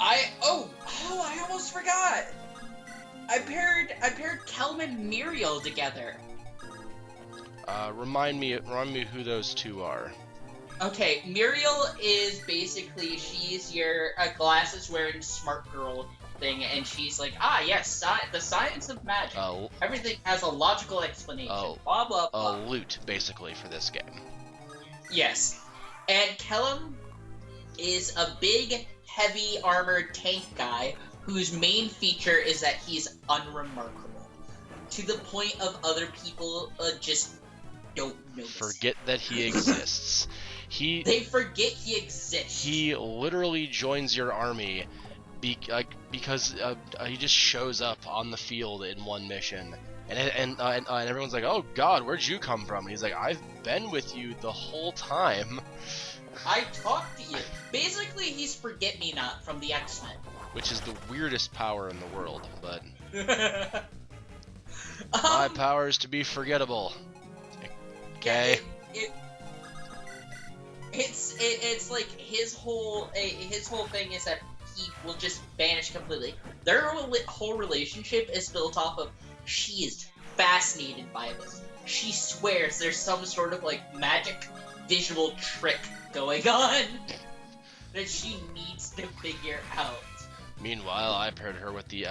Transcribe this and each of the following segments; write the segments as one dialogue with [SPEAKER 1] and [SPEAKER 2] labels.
[SPEAKER 1] I almost forgot. I paired Kelm and Muriel together.
[SPEAKER 2] Remind me who those two are.
[SPEAKER 1] Okay, Muriel is basically, she's your glasses wearing smart girl thing, and she's like, yes, the science of magic. Everything has a logical explanation. Blah blah blah.
[SPEAKER 2] Loot, basically, for this game.
[SPEAKER 1] Yes, and Kellum is a big, heavy armored tank guy whose main feature is that he's unremarkable, to the point of other people just don't notice.
[SPEAKER 2] Forget that he exists.
[SPEAKER 1] They forget he exists.
[SPEAKER 2] He literally joins your army because he just shows up on the field in one mission, and everyone's like, "Oh God, where'd you come from?" And he's like, "I've been with you the whole time.
[SPEAKER 1] I talked to you." Basically, he's Forget-Me-Not from the X-Men.
[SPEAKER 2] Which is the weirdest power in the world, but my power is to be forgettable. Okay.
[SPEAKER 1] It's like his whole thing is that he will just vanish completely. Their whole relationship is built off of she is fascinated by this. She swears there's some sort of like magic visual trick going on that she needs to figure out.
[SPEAKER 2] Meanwhile, I paired her with the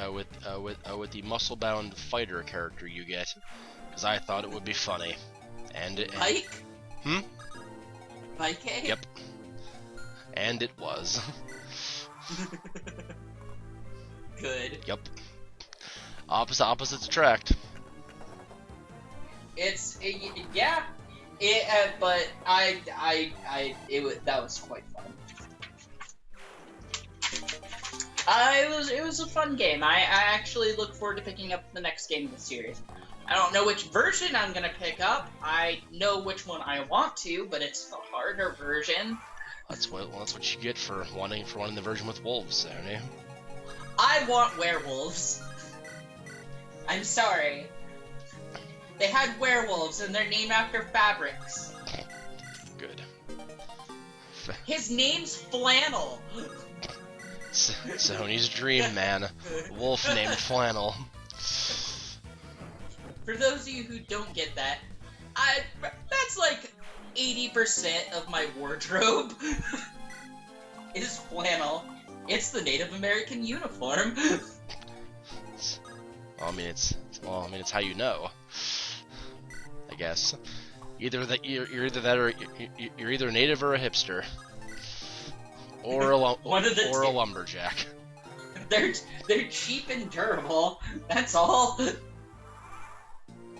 [SPEAKER 2] muscle-bound fighter character you get, because I thought it would be funny.
[SPEAKER 1] Mike?
[SPEAKER 2] Hmm?
[SPEAKER 1] Mike?
[SPEAKER 2] Yep. And it was.
[SPEAKER 1] Good.
[SPEAKER 2] Yep. Opposites attract.
[SPEAKER 1] Yeah. But that was quite fun. It was a fun game. I actually look forward to picking up the next game in the series. I don't know which version I'm gonna pick up. I know which one I want to, but it's the harder version.
[SPEAKER 2] That's what you get for wanting the version with wolves, Sony.
[SPEAKER 1] I want werewolves. I'm sorry. They had werewolves, and they're named after fabrics.
[SPEAKER 2] Good.
[SPEAKER 1] His name's Flannel.
[SPEAKER 2] Sony's dream, man. Wolf named Flannel.
[SPEAKER 1] For those of you who don't get that, that's like 80% of my wardrobe is flannel. It's the Native American uniform.
[SPEAKER 2] Well, it's how you know. I guess. You're either that or you're either native or a hipster. Or a lumberjack.
[SPEAKER 1] They're cheap and durable. That's all.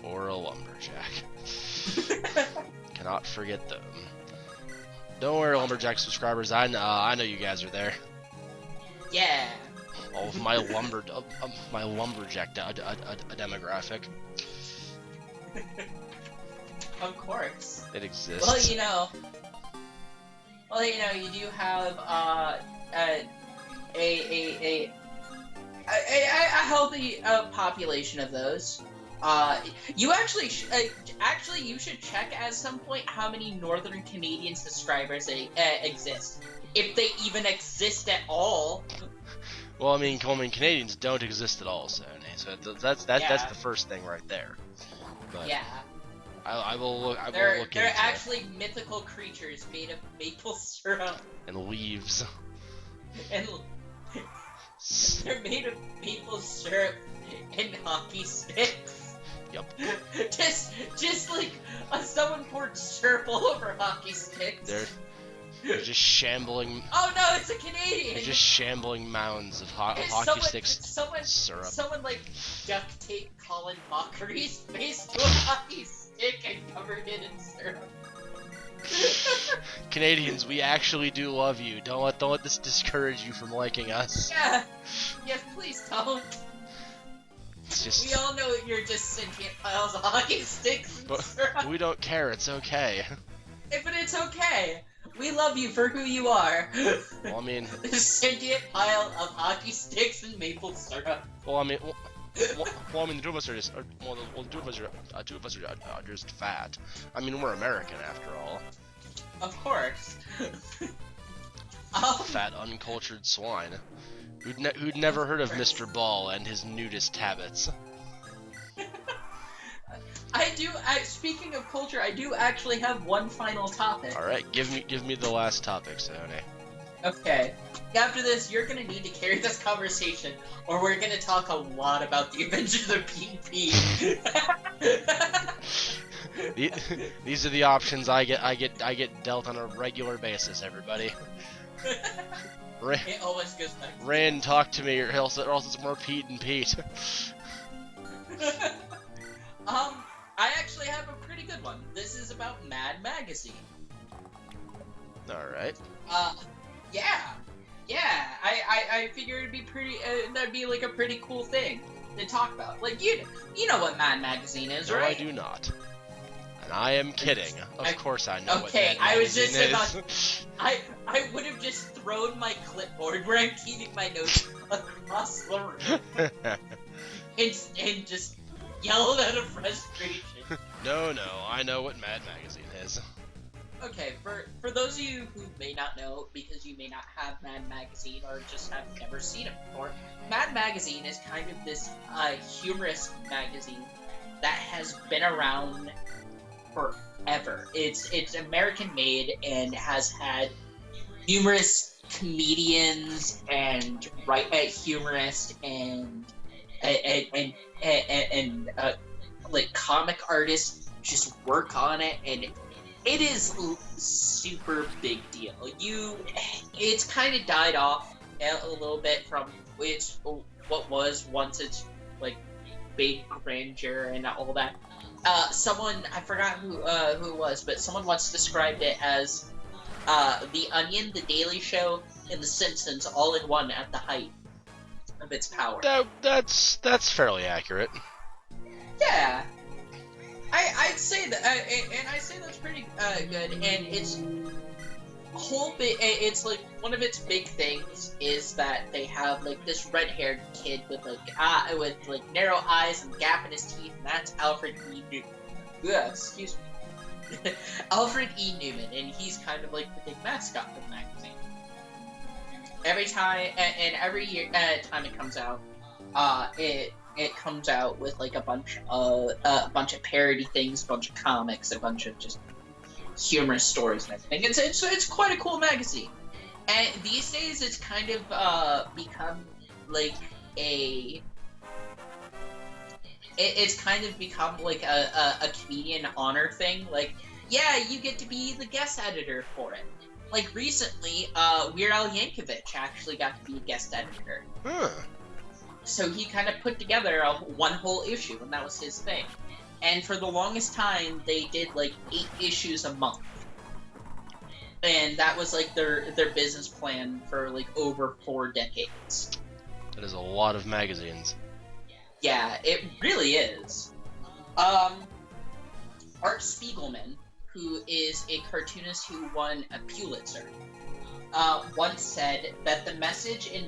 [SPEAKER 2] Or a lumberjack. Cannot forget them. Don't worry, lumberjack subscribers. I know you guys are there.
[SPEAKER 1] Yeah.
[SPEAKER 2] All of my lumberjack demographic.
[SPEAKER 1] Of course.
[SPEAKER 2] It exists.
[SPEAKER 1] Well, you do have a healthy population of those. You actually you should check at some point how many Northern Canadian subscribers exist, if they even exist at all.
[SPEAKER 2] Well, Canadians don't exist at all, so that's the first thing right there. But
[SPEAKER 1] yeah.
[SPEAKER 2] I will look.
[SPEAKER 1] They're actually mythical creatures made of maple syrup
[SPEAKER 2] and leaves.
[SPEAKER 1] And they're made of maple syrup and hockey sticks.
[SPEAKER 2] Yep.
[SPEAKER 1] just like someone poured syrup all over hockey sticks.
[SPEAKER 2] They're just shambling.
[SPEAKER 1] Oh no, it's a Canadian.
[SPEAKER 2] They're just shambling mounds of hockey sticks. Syrup.
[SPEAKER 1] Someone like duct taped Colin Mockery's face to a hockey stick and covered it in syrup.
[SPEAKER 2] Canadians, we actually do love you. Don't let this discourage you from liking us.
[SPEAKER 1] Yeah. Yes, please don't.
[SPEAKER 2] It's just...
[SPEAKER 1] We all know you're just sentient piles of hockey sticks and syrup.
[SPEAKER 2] We don't care. It's okay.
[SPEAKER 1] But it's okay. We love you for who you are.
[SPEAKER 2] Well,
[SPEAKER 1] a sentient pile of hockey sticks and maple syrup.
[SPEAKER 2] The two of us are just two of us are just fat. We're American after all.
[SPEAKER 1] Of course.
[SPEAKER 2] Fat, uncultured swine. Who'd never heard of Mr. Ball and his nudist habits?
[SPEAKER 1] Speaking of culture, I do actually have one final topic.
[SPEAKER 2] All right, give me the last topic, Sony.
[SPEAKER 1] Okay. After this, you're gonna need to carry this conversation, or we're gonna talk a lot about the Adventures of PP.
[SPEAKER 2] These are the options I get dealt on a regular basis, everybody.
[SPEAKER 1] It always goes back.
[SPEAKER 2] Rand, talk to me, or else it's more Pete and Pete.
[SPEAKER 1] I actually have a pretty good one. This is about Mad Magazine.
[SPEAKER 2] All right.
[SPEAKER 1] Yeah. I figured it'd be pretty. That'd be like a pretty cool thing to talk about. Like you know what Mad Magazine is,
[SPEAKER 2] no,
[SPEAKER 1] right?
[SPEAKER 2] I do not. And I am kidding. Of course I know what
[SPEAKER 1] Okay,
[SPEAKER 2] Mad
[SPEAKER 1] I was just
[SPEAKER 2] Magazine
[SPEAKER 1] about. I would have just thrown my clipboard where I'm keeping my notes across the room and just yelled out of frustration.
[SPEAKER 2] No, I know what Mad Magazine is.
[SPEAKER 1] Okay, for those of you who may not know, because you may not have Mad Magazine or just have never seen it before, Mad Magazine is kind of this humorous magazine that has been around forever. It's American made and has had numerous comedians and humorists and like comic artists just work on it, and it is super big deal. It's kind of died off a little bit from what was once its like big grandeur and all that. Someone, I forgot who it was, but someone once described it as The Onion, The Daily Show, and The Simpsons all in one at the height of its power.
[SPEAKER 2] That's fairly accurate.
[SPEAKER 1] Yeah, I'd say that, and I say that's pretty good. And its whole it's like one of its big things is that they have like this red-haired kid with like narrow eyes and gap in his teeth, and that's Alfred E. Newman. Yeah, excuse me, Alfred E. Newman, and he's kind of like the big mascot of the magazine. Every time and every year, time it comes out, it comes out with like a bunch of parody things, a bunch of comics, a bunch of just humorous stories and everything. It's quite a cool magazine. And these days it's kind of become like it's kind of become like a comedian honor thing. Like, yeah, you get to be the guest editor for it. Like recently, Weird Al Yankovic actually got to be a guest editor.
[SPEAKER 2] Huh.
[SPEAKER 1] So he kind of put together one whole issue, and that was his thing. And for the longest time, they did like 8 issues a month, and that was like their business plan for like over 4 decades.
[SPEAKER 2] That is a lot of magazines.
[SPEAKER 1] Yeah, it really is. Art Spiegelman, who is a cartoonist who won a Pulitzer, once said that the message in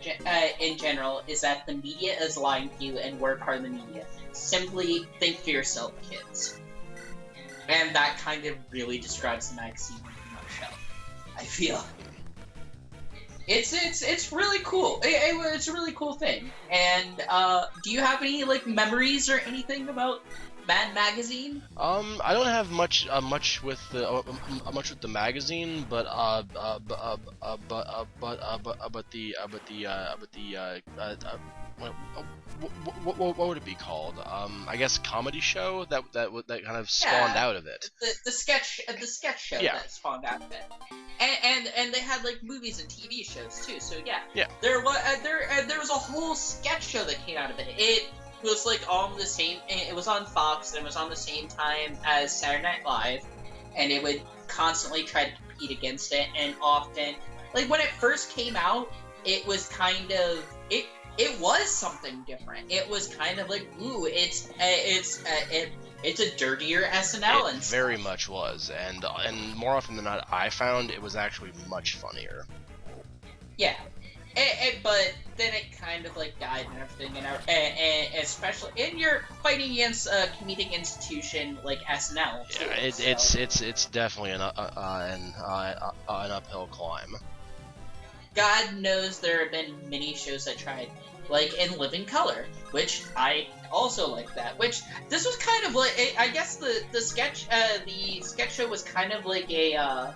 [SPEAKER 1] general is that the media is lying to you and we're part of the media. Simply think for yourself, kids. And that kind of really describes the magazine in a nutshell, I feel. It's really cool. It's a really cool thing. And do you have any like memories or anything about Mad Magazine?
[SPEAKER 2] I don't have much with the magazine, but what would it be called? I guess comedy show that kind of spawned out of it.
[SPEAKER 1] The sketch show that spawned out of it. And they had like movies and TV shows too. So yeah. There was a whole sketch show that came out of it. It was like on the same. It was on Fox, and it was on the same time as Saturday Night Live, and it would constantly try to compete against it. And often, like when it first came out, it was kind of it was something different. It was kind of like, ooh, it's a dirtier SNL.
[SPEAKER 2] It very much was, and more often than not, I found it was actually much funnier.
[SPEAKER 1] Yeah. But then it kind of like died and everything, and especially and you're fighting against a comedic institution like SNL. Too,
[SPEAKER 2] yeah, it's definitely an uphill climb.
[SPEAKER 1] God knows there have been many shows that tried, like in Living Color, which I also like that. Which this was kind of like, I guess the sketch show was kind of like a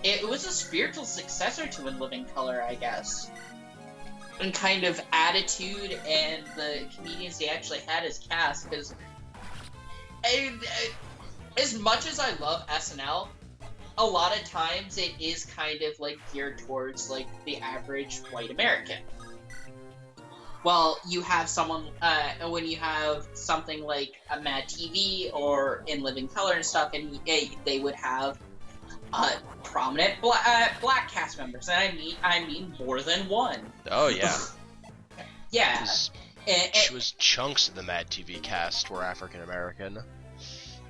[SPEAKER 1] it was a spiritual successor to In Living Color, I guess. And kind of attitude and the comedians they actually had as cast, because as much as I love SNL, a lot of times it is kind of like geared towards like the average white American. Well, you have someone when you have something like a Mad TV or In Living Color and stuff, and they would have prominent black cast members, and I mean more than one.
[SPEAKER 2] Oh yeah.
[SPEAKER 1] Yeah.
[SPEAKER 2] It was chunks of the Mad TV cast were African American.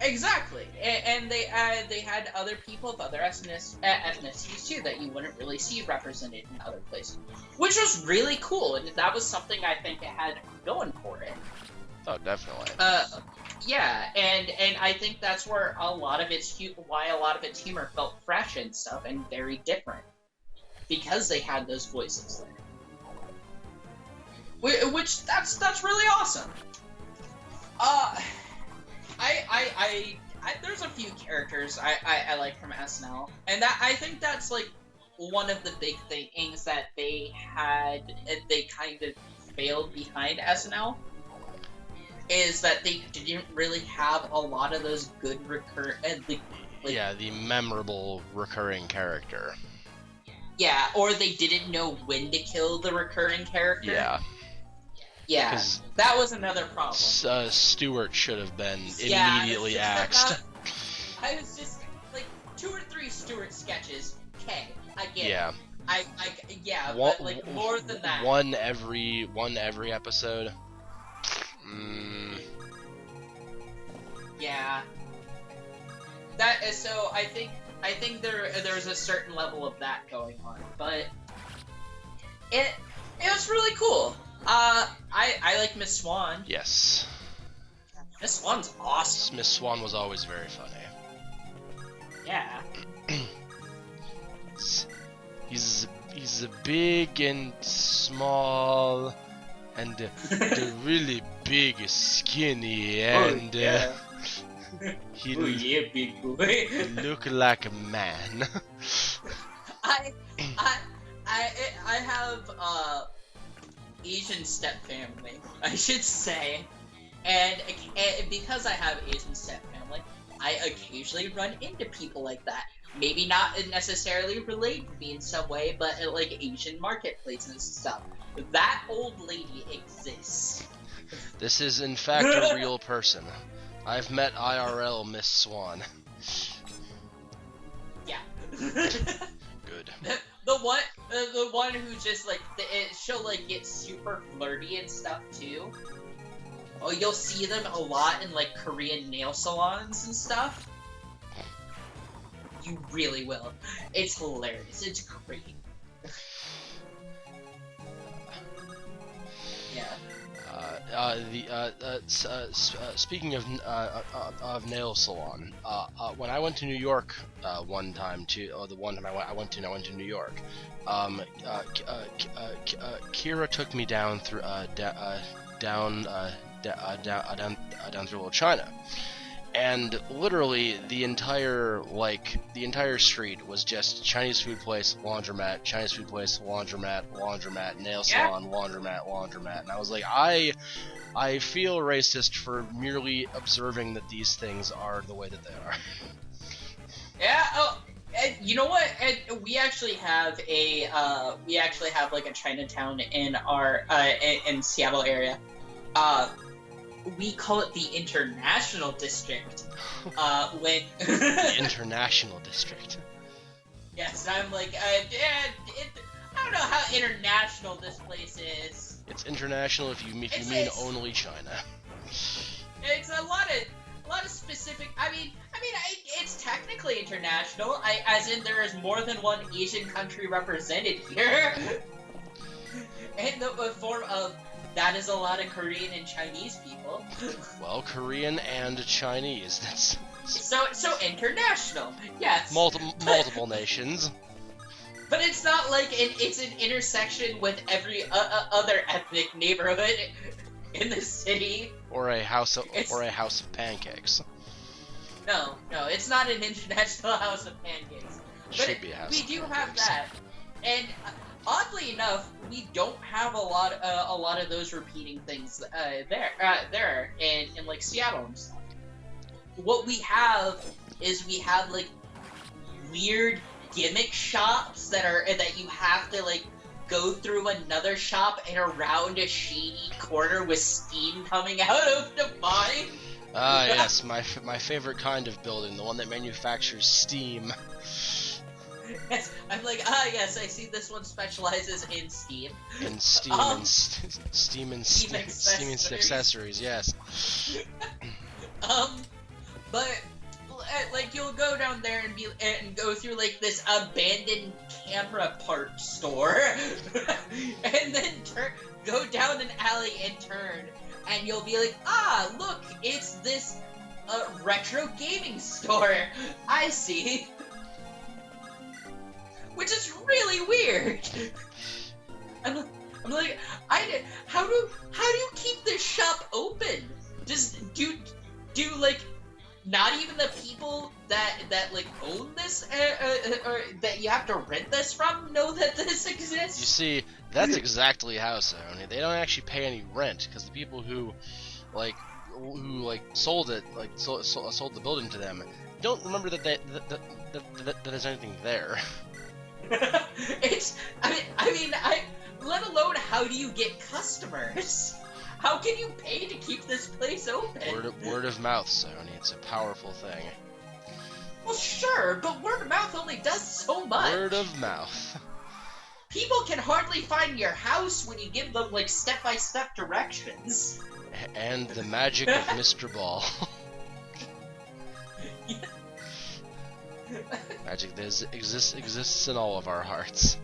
[SPEAKER 1] Exactly, and they had other people of other ethnicities too that you wouldn't really see represented in other places, which was really cool, and that was something I think it had going for it.
[SPEAKER 2] Oh, definitely.
[SPEAKER 1] Yeah, and I think that's where why a lot of its humor felt fresh and stuff and very different, because they had those voices there. Which that's really awesome. I there's a few characters I like from SNL, and that I think that's like one of the big things that they kind of failed behind SNL, is that they didn't really have a lot of those good
[SPEAKER 2] the memorable recurring character.
[SPEAKER 1] Yeah, or they didn't know when to kill the recurring character. Yeah, that was another problem.
[SPEAKER 2] Stewart should have been immediately axed.
[SPEAKER 1] I was just like 2 or 3 Stewart sketches. Okay, I get it.
[SPEAKER 2] Yeah.
[SPEAKER 1] But like more than that.
[SPEAKER 2] One every episode.
[SPEAKER 1] Yeah. So I think there's a certain level of that going on, but it was really cool. I like Miss Swan.
[SPEAKER 2] Yes.
[SPEAKER 1] Miss Swan's awesome.
[SPEAKER 2] Miss Swan was always very funny.
[SPEAKER 1] Yeah.
[SPEAKER 2] He's a big and small, and really big, skinny, and he
[SPEAKER 1] big boy.
[SPEAKER 2] look like a man.
[SPEAKER 1] I have Asian step family, I should say, and because I have Asian step family, I occasionally run into people like that. Maybe not necessarily related to me in some way, but at like Asian marketplaces and stuff. That old lady exists.
[SPEAKER 2] This is in fact a real person. I've met IRL Miss Swan.
[SPEAKER 1] Yeah.
[SPEAKER 2] Good.
[SPEAKER 1] The one who just like she'll like get super flirty and stuff too. Oh, you'll see them a lot in like Korean nail salons and stuff. You really will. It's hilarious. It's great. Yeah.
[SPEAKER 2] Speaking of nail salon, when I went to New York one time the one time I went to New York, Kira took me down through down through Little China, and literally the entire street was just Chinese food place, laundromat, Chinese food place, laundromat, laundromat, nail salon, laundromat, laundromat. And I was like, I feel racist for merely observing that these things are the way that they are.
[SPEAKER 1] Yeah. Oh, and you know what? And we actually have like a Chinatown in our in Seattle area. We call it the International District. When
[SPEAKER 2] the International District.
[SPEAKER 1] Yes, I'm like, I don't know how international this place is.
[SPEAKER 2] It's international if you mean only China.
[SPEAKER 1] It's a lot of specific. I mean, it's technically international. As in there is more than one Asian country represented here. In the form of. That is a lot of Korean and Chinese people.
[SPEAKER 2] Well, Korean and Chinese. That's
[SPEAKER 1] so international. Yes.
[SPEAKER 2] Multiple nations.
[SPEAKER 1] But it's not like it's an intersection with every other ethnic neighborhood in the city.
[SPEAKER 2] Or a house of pancakes.
[SPEAKER 1] No, it's not an international house of pancakes.
[SPEAKER 2] It
[SPEAKER 1] But
[SPEAKER 2] should be a house
[SPEAKER 1] we
[SPEAKER 2] of
[SPEAKER 1] do
[SPEAKER 2] pancakes.
[SPEAKER 1] have that, and oddly enough, we don't have a lot of those repeating things there in like Seattle and stuff. What we have is we have like weird gimmick shops that you have to like go through another shop and around a shady corner with steam coming out of to buy.
[SPEAKER 2] Ah, yes, my favorite kind of building, the one that manufactures steam.
[SPEAKER 1] Yes, I'm like, yes, I see this one specializes in steam.
[SPEAKER 2] And steam and steam accessories, yes.
[SPEAKER 1] But like you'll go down there and go through like this abandoned camera part store, and then go down an alley and turn, and you'll be like, look, it's this retro gaming store. I see. Which is really weird. I'm like, how do you keep this shop open? Just do like not even the people that like own this or that you have to rent this from know that this exists?
[SPEAKER 2] You see, that's exactly how Sony. They don't actually pay any rent because the people who sold it, sold the building to them, don't remember that there's anything there.
[SPEAKER 1] Let alone how do you get customers? How can you pay to keep this place open?
[SPEAKER 2] Word of mouth, Sony. It's a powerful thing.
[SPEAKER 1] Well, sure, but word of mouth only does so much.
[SPEAKER 2] Word of mouth.
[SPEAKER 1] People can hardly find your house when you give them like step-by-step directions.
[SPEAKER 2] And the magic of Mr. Ball. Magic that exists in all of our hearts.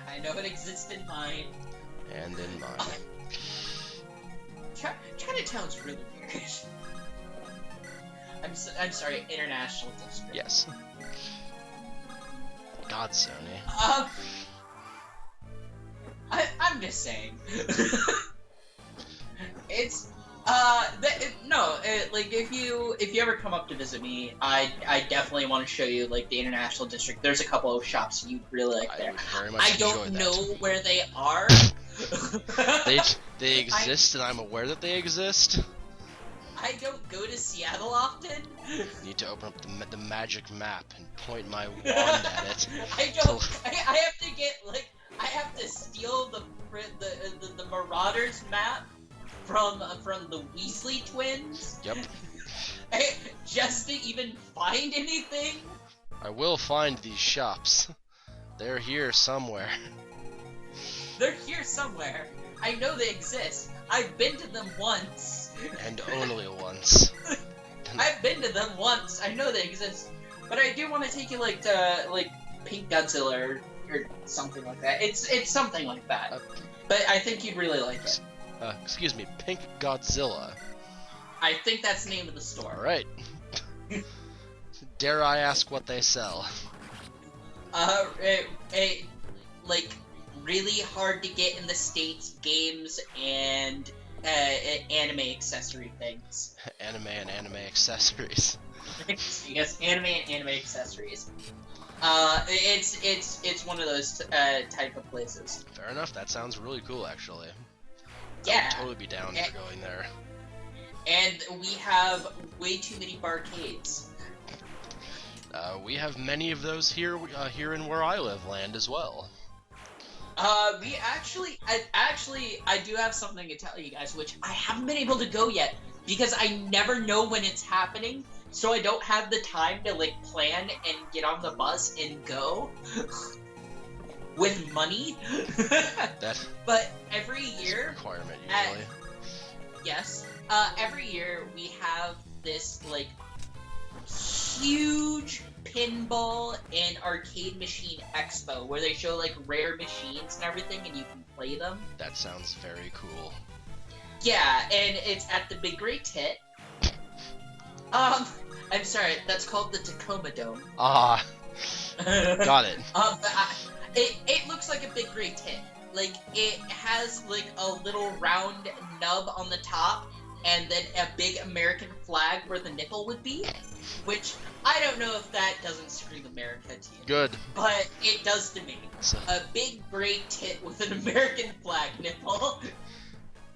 [SPEAKER 1] I know it exists in mine.
[SPEAKER 2] And in mine.
[SPEAKER 1] Chinatown's really weird. I'm sorry, International District.
[SPEAKER 2] Yes. God, Sony.
[SPEAKER 1] I'm just saying. It's like if you ever come up to visit me, I definitely want to show you like the International District. There's a couple of shops you'd really like there.
[SPEAKER 2] I would very much
[SPEAKER 1] I don't
[SPEAKER 2] enjoy
[SPEAKER 1] know
[SPEAKER 2] that.
[SPEAKER 1] where they are.
[SPEAKER 2] They exist, and I'm aware that they exist.
[SPEAKER 1] I don't go to Seattle often.
[SPEAKER 2] Need to open up the magic map and point my wand at it.
[SPEAKER 1] I don't. I have to get like I have to steal the Marauders map from the Weasley twins.
[SPEAKER 2] Yep.
[SPEAKER 1] Just to even find anything.
[SPEAKER 2] I will find these shops. They're here somewhere.
[SPEAKER 1] They're here somewhere. I know they exist. I've been to them once.
[SPEAKER 2] And only once.
[SPEAKER 1] I've been to them once. I know they exist. But I do want to take you like to like Pink Godzilla or something like that. It's something like that. But I think you'd really like it.
[SPEAKER 2] Excuse me, Pink Godzilla.
[SPEAKER 1] I think that's the name of the store.
[SPEAKER 2] Alright. Dare I ask what they sell?
[SPEAKER 1] Like really hard to get in the States games and anime accessory things.
[SPEAKER 2] Anime and anime accessories.
[SPEAKER 1] Yes, anime and anime accessories. It's one of those type of places.
[SPEAKER 2] Fair enough. That sounds really cool, actually.
[SPEAKER 1] Yeah.
[SPEAKER 2] I would totally be down for going there.
[SPEAKER 1] And we have way too many barcades.
[SPEAKER 2] We have many of those here in where I live land as well.
[SPEAKER 1] We I do have something to tell you guys, which I haven't been able to go yet because I never know when it's happening, so I don't have the time to like plan and get on the bus and go with money. But every year,
[SPEAKER 2] requirement usually.
[SPEAKER 1] Yes, every year we have this like huge pinball and arcade machine expo where they show like rare machines and everything and you can play them.
[SPEAKER 2] That sounds very cool.
[SPEAKER 1] Yeah, and it's at the Big Great Tit. I'm sorry, that's called the Tacoma Dome.
[SPEAKER 2] Ah. Got it.
[SPEAKER 1] It looks like a big gray tit. Like, it has, like, a little round nub on the top, and then a big American flag where the nipple would be, which I don't know if that doesn't scream America to you.
[SPEAKER 2] Good.
[SPEAKER 1] But it does to me.
[SPEAKER 2] So,
[SPEAKER 1] A big gray tit with an American flag nipple.